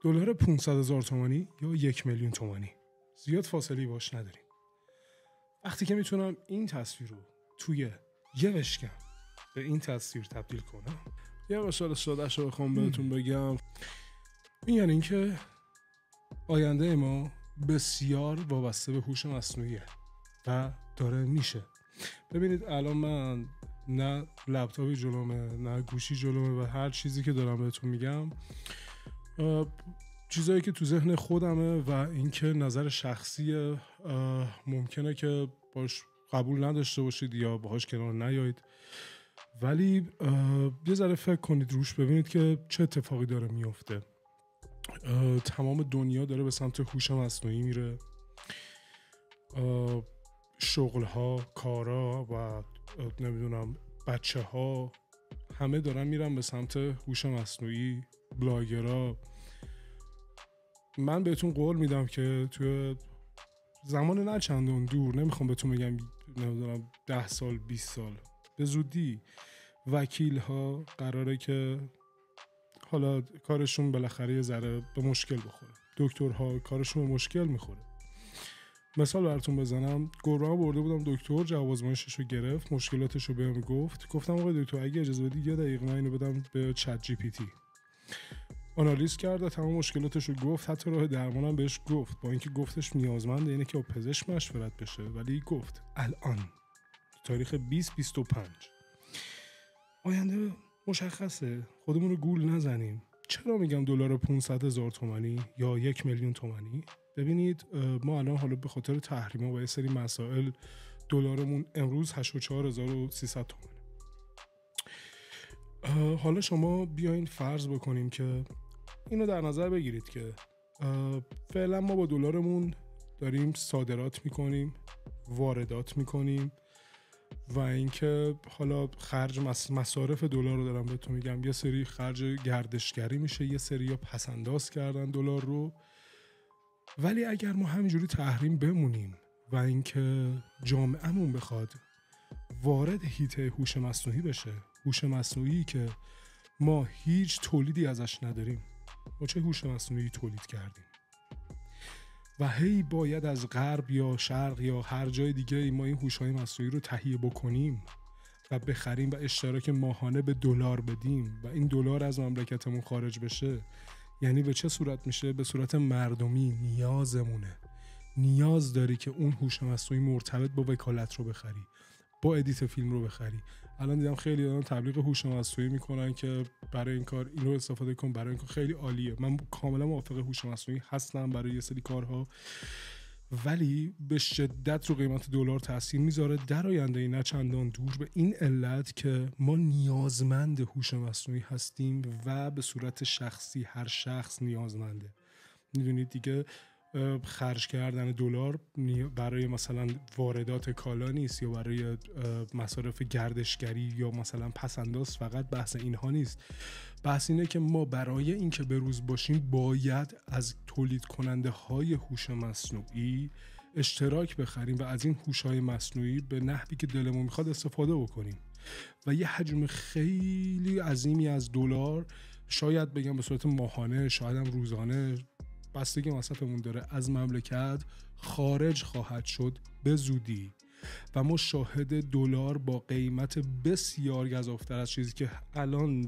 دلار 500,000 تومانی یا 1,000,000 تومانی، زیاد فاصله باش نداریم. وقتی که میتونم این تصویر رو توی یه بشکم به این تصویر تبدیل کنم، یه مثال ساده‌شو بخوام بهتون بگم، این یعنی این که آینده ما بسیار وابسته به هوش مصنوعیه و داره میشه. ببینید الان من نه لپتاپی جلومه نه گوشی جلومه و هر چیزی که دارم بهتون میگم چیزایی که تو ذهن خودمه و اینکه نظر شخصی ممکنه که باش قبول نداشته باشید یا باهاش کنار نیایید، ولی یه ذره فکر کنید روش، ببینید که چه اتفاقی داره میفته. تمام دنیا داره به سمت هوش مصنوعی میره، شغل‌ها، کارا و نمیدونم بچه ها همه دارن میرن به سمت هوش مصنوعی، بلاگرها. من بهتون قول میدم که توی زمان نه چندان دور، نمیخوام بهتون بگم نمیدونم 10 سال 20 سال، به زودی وکیل ها قراره که حالا کارشون بالاخره یه ذره به مشکل بخوره، دکترها کارشون به مشکل میخوره. مثال براتون بزنم، گربه برده بودم دکتر، جواب آزمایشش رو گرفت، مشکلاتش رو بهم گفتم آقای دکتر اگه اجازه بدید یه دقیقه من اینو بدم به چت جی پی تی. آنالیز کرد و تمام مشکلاتش رو گفت، حتی راه درمانم بهش گفت، با اینکه گفتش نیازمنده اینه که با پزشک مشورت بشه، ولی گفت الان تاریخ 2025 آینده مشخصه، خودمون رو گول نزنیم. چرا میگم دلار 500,000 تومانی یا 1,000,000 تومانی؟ ببینید ما الان حالا به خاطر تحریما و یه سری مسائل دلارمون امروز 84,300 تومانه. حالا شما بیاین فرض بکنیم که اینو در نظر بگیرید که فعلا ما با دلارمون داریم صادرات میکنیم، واردات میکنیم و اینکه حالا خرج مصارف دلار رو دارم بهتون میگم، یه سری خرج گردشگری میشه، یه سری یا پسنداز کردن دلار رو. ولی اگر ما همینجوری تحریم بمونیم و اینکه جامعهمون بخواد وارد حیطه هوش مصنوعی بشه، هوش مصنوعی که ما هیچ تولیدی ازش نداریم، ما چه هوش مصنوعی تولید کردیم و هی باید از غرب یا شرق یا هر جای دیگه ما این هوش‌های مصنوعی رو تهیه بکنیم و بخریم و اشتراک ماهانه به دلار بدیم و این دلار از مملکتمون خارج بشه، یعنی به چه صورت میشه؟ به صورت مردمی نیازمونه. نیاز داری که اون هوش مصنوعی مرتبط با وکالت رو بخری، با ادیت فیلم رو بخری. الان دیدم خیلی دارن تبلیغ هوش مصنوعی میکنن که برای این کار اینو استفاده کن، برای این کار خیلی عالیه. من کاملا موافق هوش مصنوعی هستم برای یه سری کارها، ولی به شدت رو قیمت دلار تاثیر میذاره در آینده نه چندان دور، به این علت که ما نیازمند هوش مصنوعی هستیم و به صورت شخصی هر شخص نیازمنده. میدونید دیگه خرج کردن دلار برای مثلا واردات کالا نیست یا برای مصارف گردشگری یا مثلا پسنداز، فقط بحث اینها نیست. بحث اینه که ما برای اینکه به روز باشیم باید از تولید کننده های هوش مصنوعی اشتراک بخریم و از این هوش های مصنوعی به نحوی که دلمون میخواد استفاده بکنیم و یه حجم خیلی عظیمی از دلار، شاید بگم به صورت ماهانه، شاید هم روزانه، بستگی مصرفمون داره، از مملکت خارج خواهد شد به زودی و ما شاهد دلار با قیمت بسیار گزافتر از چیزی که الان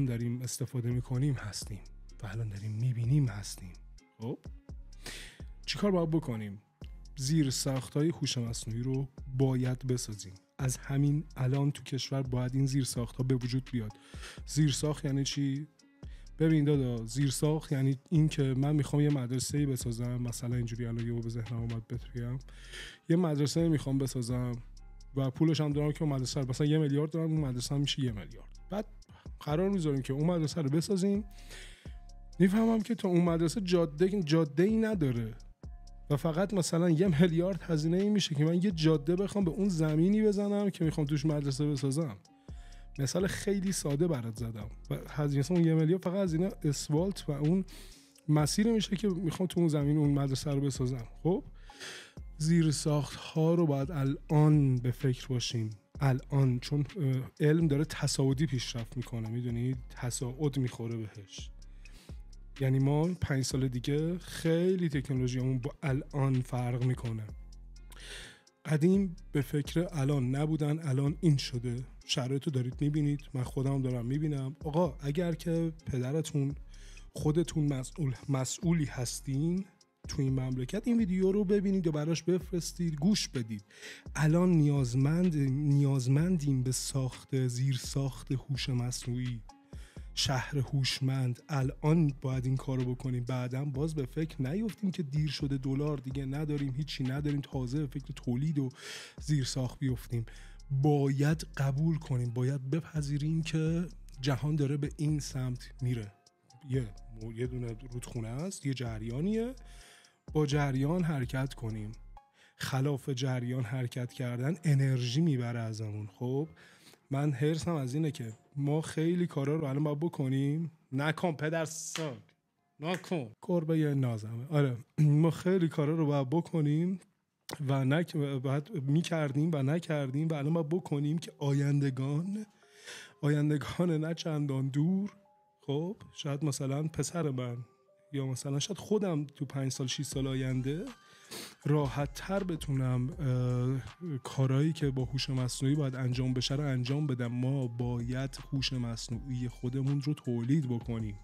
داریم استفاده میکنیم هستیم و الان داریم میبینیم هستیم. خب چیکار باید بکنیم؟ زیر ساختای هوش مصنوعی رو باید بسازیم. از همین الان تو کشور باید این زیر ساخت‌ها به وجود بیاد. زیر ساخت یعنی چی؟ ببین دادا، زیرساخت یعنی این که من میخوام یه مدرسه‌ای بسازم، مثلا اینجوری الان یهو به ذهنم اومد بگم یه مدرسه میخوام بسازم و پولش هم دارم که اون مدرسه رو مثلا 1 میلیارد دارم، اون مدرسه هم میشه 1 میلیارد. بعد قرار میذاریم که اون مدرسه رو بسازیم، میفهمم که تا اون مدرسه جاده‌ای نداره و فقط مثلا 1 میلیارد هزینه ای میشه که من یه جاده بخوام به اون زمینی بزنم که میخوام توش مدرسه بسازم. مثال خیلی ساده برات زدم و هزینه اون 1 میلیارد فقط از اینا اسفالت و اون مسیر میشه که میخوام تو اون زمین اون مدرسه رو بسازم. خب زیر ساخت ها رو باید الان به فکر باشیم، الان، چون علم داره تصاعدی پیشرفت میکنه، میدونید تصاعد میخوره بهش. یعنی ما 5 سال دیگه خیلی تکنولوژیمون با الان فرق میکنه. قدیم به فکر الان نبودن، الان این شده. شرایطو دارید میبینید، من خودم دارم میبینم. آقا اگر که پدرتون خودتون مسئولی هستین تو این مملکت، این ویدیو رو ببینید و براش بفرستید، گوش بدید. الان نیازمندیم به ساخت زیر ساخت هوش مصنوعی، شهر هوشمند. الان باید این کارو بکنیم، بعداً باز به فکر نیفتیم که دیر شده، دلار دیگه نداریم، هیچی نداریم، تازه به فکر تولید و زیر ساخت بیفتیم. باید قبول کنیم، باید بپذیریم که جهان داره به این سمت میره. یه دونه رودخونه است، یه جریانیه، با جریان حرکت کنیم. خلاف جریان حرکت کردن انرژی میبره ازمون. خب من حرصم از اینه که ما خیلی کارا رو الان باید بکنیم. نکن پدر سگ، نکن، گربه یه نازمه. آره ما خیلی کارا رو باید بکنیم و باید میکردیم و نکردیم و الان باید بکنیم که آیندگان نه چندان دور، خب شاید مثلا پسر من یا مثلا شاید خودم تو 5 سال 6 سال آینده راحت تر بتونم کارهایی که با هوش مصنوعی باید انجام بشه رو انجام بدم. ما باید هوش مصنوعی خودمون رو تولید بکنیم،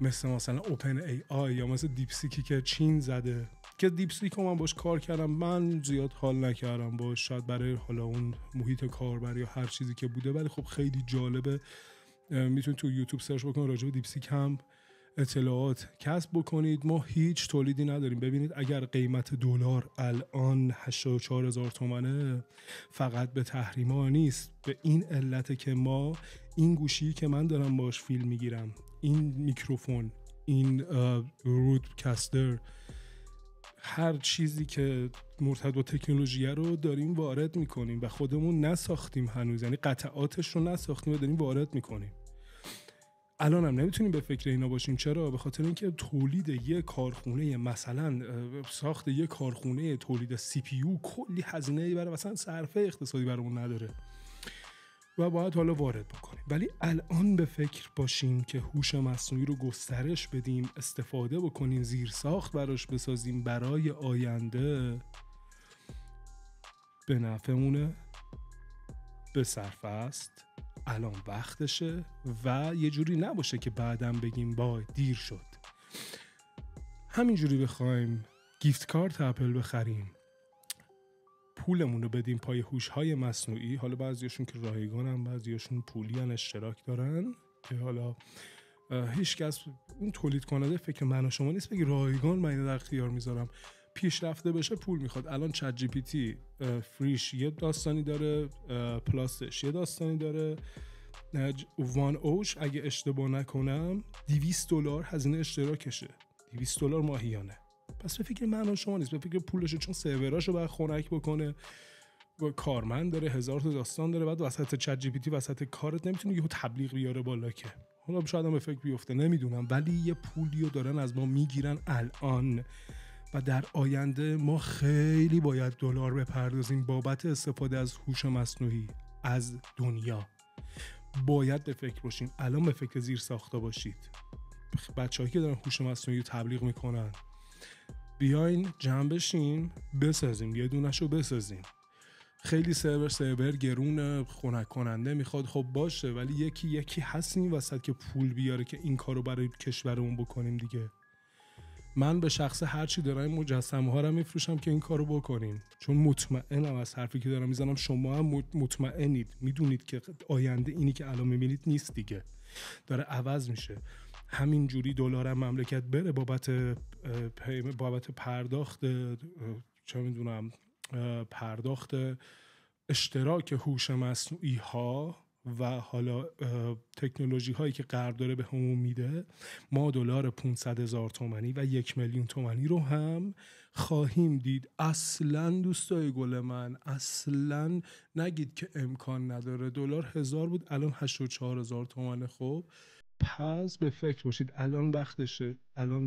مثلا اوپن ای آی یا مثل دیپسیکی که چین زده، که دیپسیک رو من باش کار کردم، من زیاد حال نکردم باش، شاید برای حالا اون محیط کاربر یا هر چیزی که بوده، ولی خب خیلی جالبه. میتونید تو یوتیوب سرچ بکنید راجع به دیپسیک هم اطلاعات کسب بکنید. ما هیچ تولیدی نداریم. ببینید اگر قیمت دلار الان 84,000 تومنه، فقط به تحریما نیست، به این علته که ما این گوشی که من دارم باش فیلم میگیرم، این میکروفون، این رودکستر، هر چیزی که مرتبط با تکنولوژی رو داریم وارد میکنیم و خودمون نساختیم هنوز، یعنی قطعاتش رو نساختیم و داریم وارد میکنیم. الان هم نمیتونیم به فکر اینا باشیم. چرا؟ به خاطر اینکه تولید یک کارخونه، مثلا ساخت یک کارخونه تولید سی پی یو کلی هزینه برای مثلا صرفه اقتصادی برامون نداره و باید حالا وارد بکنیم. ولی الان به فکر باشیم که هوش مصنوعی رو گسترش بدیم، استفاده بکنیم، زیر ساخت براش بسازیم برای آینده، به نفعمونه، به صرفه است. الان وقتشه و یه جوری نباشه که بعدم بگیم وای دیر شد. همینجوری بخوایم گیفت کارت اپل بخریم، پولمون رو بدیم پای هوش‌های مصنوعی، حالا بعضیاشون که رایگانن، بعضیاشون پولیان، اشتراک دارن، که حالا هیچ کس اون تولید کننده فکر من و شما نیست بگی رایگان من اینو در اختیار میذارم. پیشرفته بشه پول میخواد. الان چت جی پی تی فریش یه داستانی داره، پلاسش یه داستانی داره. وان اوش اگه اشتباه نکنم $200 هزینه اشتراکشه، $200 ماهیانه. پس به فکر من و شما نیست، به فکر پولشه، چون سروراشو باید خنک بکنه، کارمند داره، 1000 تا داستان داره، بعد وسط چت جی پی تی وسط کارت نمیتونه یهو تبلیغ بیاره بالا که. حالا شاید هم به فکر بیفته، نمیدونم، ولی یه پولیو دارن از ما میگیرن الان و در آینده ما خیلی باید دلار بپردازیم بابت استفاده از هوش مصنوعی از دنیا. باید به فکر باشیم. الان به فکر زیر ساختا باشید. بچه‌هایی که دارن هوش مصنوعی رو تبلیغ میکنن، بیاین جمع بشیم بسازیم، یه دونه‌شو بسازیم. خیلی سرور گرونه، خنک کننده میخواد، خب باشه، ولی یکی هست این وسط که پول بیاره که این کارو برای کشورمون بکنیم دیگه. من به شخص هرچی دارم این مجسمه ها رو میفروشم که این کارو بکنیم، چون مطمئنم از حرفی که دارم میزنم شما هم مطمئنید، میدونید که آینده اینی که الان میبینید نیست دیگه، داره عوض میشه. همین جوری دلار مملکت بره بابت پرداخت چه میدونم پرداخت اشتراک هوش مصنوعی ها و حالا تکنولوژی هایی که غرب داره به همون میده، ما دلار 500,000 تومانی و 1,000,000 تومانی رو هم خواهیم دید. اصلا دوستای گل من اصلا نگید که امکان نداره. دلار 1000 بود الان 84,000 تومانه. خب پس به فکر باشید، الان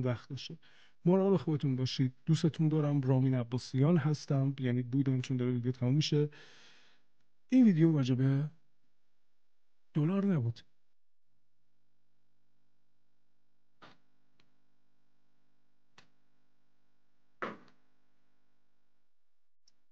وقتشه. مراقب خودتون باشید. دوستتون دارم. رامین عباسیان هستم، یعنی بودم چون داره ویدیو تموم میشه. این ویدیو راجع به دلار نبود.